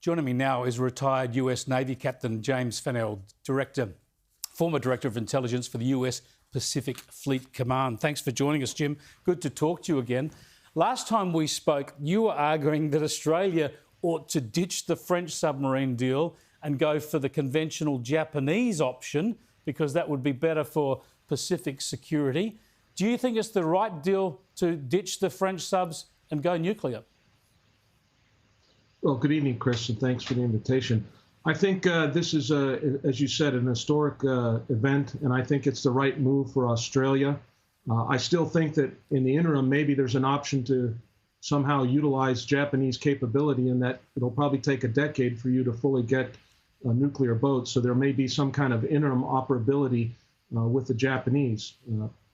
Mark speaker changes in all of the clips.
Speaker 1: Joining me now is retired US Navy Captain James Fanell, former Director of Intelligence for the US Pacific Fleet Command. Thanks for joining us, Jim. Good to talk to you again. Last time we spoke, you were arguing that Australia ought to ditch the French submarine deal and go for the conventional Japanese option because that would be better for Pacific security. Do you think it's the right deal to ditch the French subs and go nuclear?
Speaker 2: Well, good evening, Chris, and thanks for the invitation. I think this is, as you said, an historic event, and I think it's the right move for Australia. I still think that in the interim, maybe there's an option to somehow utilize Japanese capability, and that it'll probably take a decade for you to fully get nuclear boats. So there may be some kind of interim operability with the Japanese.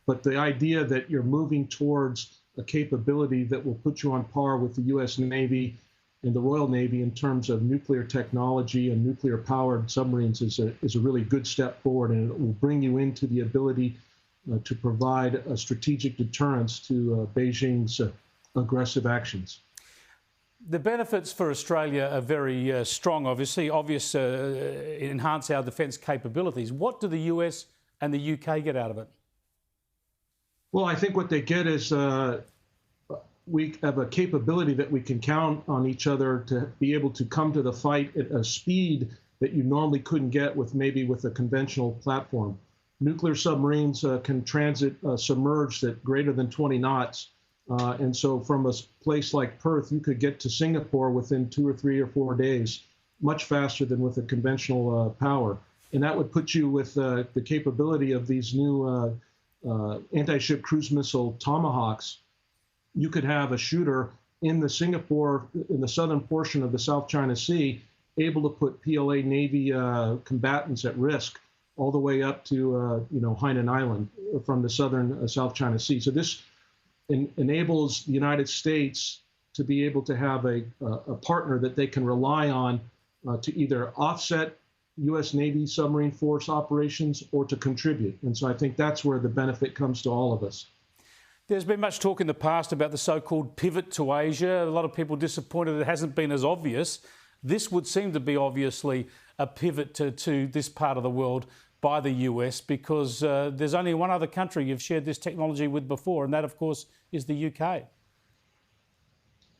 Speaker 2: But the idea that you're moving towards a capability that will put you on par with the U.S. Navy and the Royal Navy in terms of nuclear technology and nuclear-powered submarines is a really good step forward, and it will bring you into the ability to provide a strategic deterrence to Beijing's aggressive actions.
Speaker 1: The benefits for Australia are very strong, obviously. Enhance our defence capabilities. What do the US and the UK get out of it?
Speaker 2: Well, I think what they get is we have a capability that we can count on each other to be able to come to the fight at a speed that you normally couldn't get with a conventional platform. Nuclear submarines can transit submerged at greater than 20 knots. And so from a place like Perth, you could get to Singapore within 2 or 3 or 4 days, much faster than with a conventional power. And that would put you with the capability of these new anti-ship cruise missile Tomahawks. You could have a shooter in the southern portion of the South China Sea, able to put PLA Navy combatants at risk all the way up to Hainan Island from the southern South China Sea. So this enables the United States to be able to have a partner that they can rely on to either offset U.S. Navy submarine force operations or to contribute. And so I think that's where the benefit comes to all of us.
Speaker 1: There's been much talk in the past about the so-called pivot to Asia. A lot of people disappointed it hasn't been as obvious. This would seem to be obviously a pivot to this part of the world by the US because there's only one other country you've shared this technology with before, and that, of course, is the UK.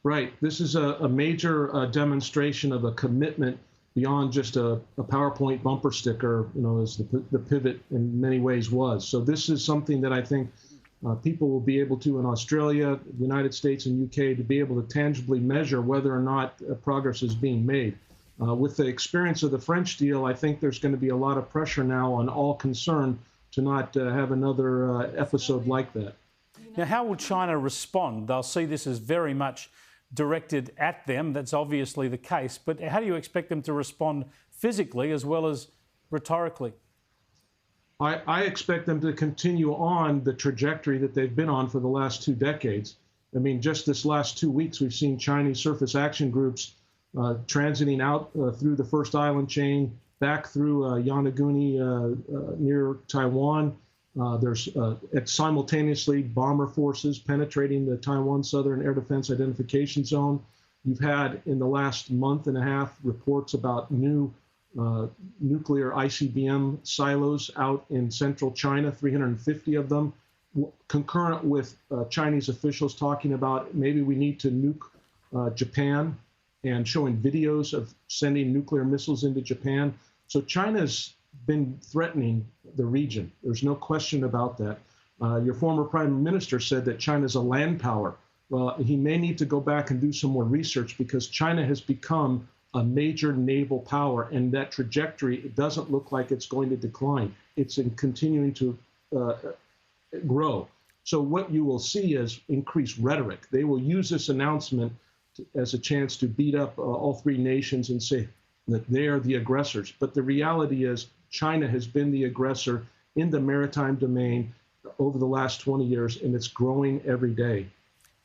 Speaker 2: Right. This is a major demonstration of a commitment beyond just a PowerPoint bumper sticker, as the pivot in many ways was. So this is something that I think people will be able to in Australia, the United States, and UK to be able to tangibly measure whether or not progress is being made. With the experience of the French deal, I think there's going to be a lot of pressure now on all concerned to not have another episode like that.
Speaker 1: Now, how will China respond? They'll see this as very much directed at them. That's obviously the case. But how do you expect them to respond physically as well as rhetorically?
Speaker 2: I expect them to continue on the trajectory that they've been on for the last 2 decades. I mean, just this last 2 weeks, we've seen Chinese surface action groups transiting out through the first island chain, back through Yonaguni near Taiwan. There's simultaneously bomber forces penetrating the Taiwan Southern Air Defense Identification Zone. You've had in the last month and a half reports about new nuclear ICBM silos out in central China, 350 of them, concurrent with Chinese officials talking about maybe we need to nuke Japan and showing videos of sending nuclear missiles into Japan. So China's been threatening the region. There's no question about that. Your former prime minister said that China's a land power. Well, he may need to go back and do some more research because China has become a major naval power, and that trajectory, it doesn't look like it's going to decline. It's continuing to grow. So what you will see is increased rhetoric. They will use this announcement as a chance to beat up all 3 nations and say that they are the aggressors. But the reality is China has been the aggressor in the maritime domain over the last 20 years, and it's growing every day.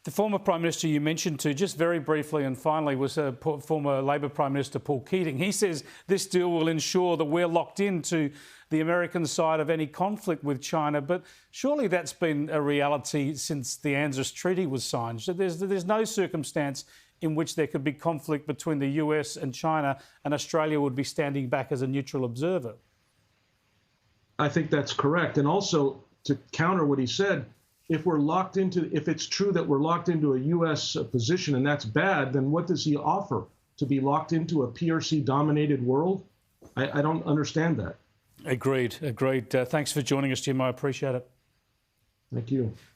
Speaker 1: The former Prime Minister you mentioned to, just very briefly and finally, was former Labor Prime Minister Paul Keating. He says this deal will ensure that we're locked into the American side of any conflict with China. But surely that's been a reality since the ANZUS Treaty was signed. So there's no circumstance in which there could be conflict between the US and China, and Australia would be standing back as a neutral observer.
Speaker 2: I think that's correct. And also, to counter what he said, if it's true that we're locked into a U.S. position and that's bad, then what does he offer? To be locked into a PRC-dominated world? I don't understand that.
Speaker 1: Agreed. Thanks for joining us, Jim. I appreciate it.
Speaker 2: Thank you.